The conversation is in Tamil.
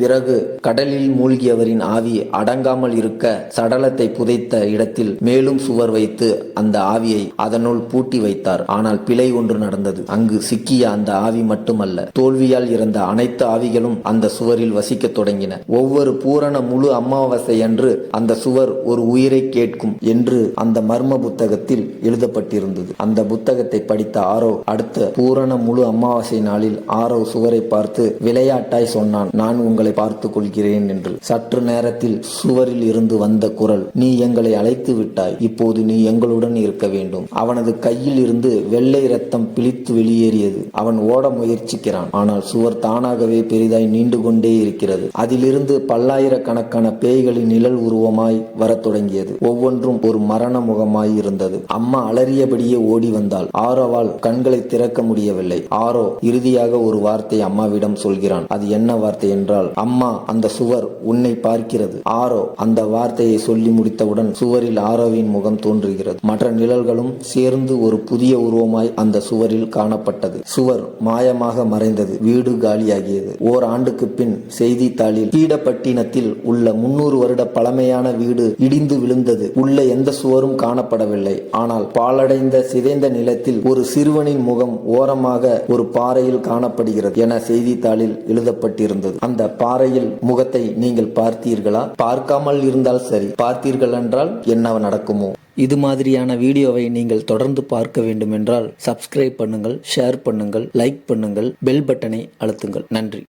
பிறகு கடலில் மூழ்கியவரின் ஆவி அடங்காமல் இருக்க சடலத்தை புதைத்த இடத்தில் மேலும் சுவர் வைத்து அந்த ஆவியை அதனுள் பூட்டி வைத்தார். ஆனால் பிழை ஒன்று நடந்தது. அங்கு சிக்கிய அந்த ஆவி மட்டுமல்ல, தோல்வியால் இறந்த அனைத்து ஆவிகளும் அந்த சுவரில் வசிக்க தொடங்கின. ஒவ்வொரு பூரண முழு அமாவாசை அன்று அந்த சுவர் ஒரு உயிரை கேட்கும் என்று அந்த மர்ம புத்தகத்தில் எழுதப்பட்டிருந்தது. அந்த புத்தகத்தை படித்த ஆரோ அடுத்த பூரண முழு அமாவாசை நாளில் ஆரோ சுவரை பார்த்து விளையாட்டாய் சொன்னான், நான் உங்களை பார்த்துக் கொள்கிறேன் என்று. சற்று நேரத்தில் சுவரில் இருந்து வந்த குரல், நீ எங்களை அழைத்து விட்டாய், இப்போது நீ எங்களுடன் இருக்க வேண்டும். அவனது கையில் இருந்து வெள்ளை ரத்தம் பிழித்து வெளியேறியது. அவன் ஓட முயற்சிக்கிறான். ஆனால் சுவர் தானாகவே பெரிதாய் நீண்டு கொண்டே இருக்கிறது. அதிலிருந்து பல்லாயிரக்கணக்கான பேய்களின் நிழல் உருவமாய் வரத் தொடங்கியது. ஒவ்வொன்றும் ஒரு மரண முகமாய் இருந்தது. அம்மா அலறியபடியே ஓடி வந்தாள். ஆரோவால் கண்களை திறக்க முடியவில்லை. ஆரோ இறுதியாக ஒரு வார்த்தை அம்மாவிடம் சொல்கிறான். அது என்ன வார்த்தை என்றால், அம்மா, அந்த சுவர் உன்னை பார்க்கிறது. ஆரோ அந்த வார்த்தையை சொல்லி முடித்தவுடன் சுவரில் ஆரோவின் முகம் தோன்றுகிறது. மற்ற நிழல்களும் சேர்ந்து ஒரு புதிய உருவமாய் அந்த சுவரில் காணப்பட்டது. சுவர் மாயமாக மறைந்தது. வீடு காலியாகியது. ஓராண்டுக்கு பின் செய்தித்தாளில் கீடப்பட்டினத்தில் உள்ள 300 வருட பழமையான வீடு இடிந்து விழுந்தது. உள்ள எந்த சுவரும் காணப்படவில்லை. ஆனால் பாழடைந்த சிதைந்த நிலத்தில் ஒரு சிறுவனின் முகம் ஓரமாக ஒரு பாறையில் காணப்படுகிறது என செய்தித்தாளில் எழுதப்பட்டிருந்தது. அந்த பாறையில் முகத்தை நீங்கள் பார்த்தீர்களா? பார்க்காமல் இருந்தால் சரி, பார்த்தீர்கள் என்றால் என்ன நடக்குமோ? இது மாதிரியான வீடியோவை நீங்கள் தொடர்ந்து பார்க்க வேண்டும் என்றால் சப்ஸ்கிரைப் பண்ணுங்கள், ஷேர் பண்ணுங்கள், லைக் பண்ணுங்கள், பெல் பட்டனை அழுத்துங்கள். நன்றி.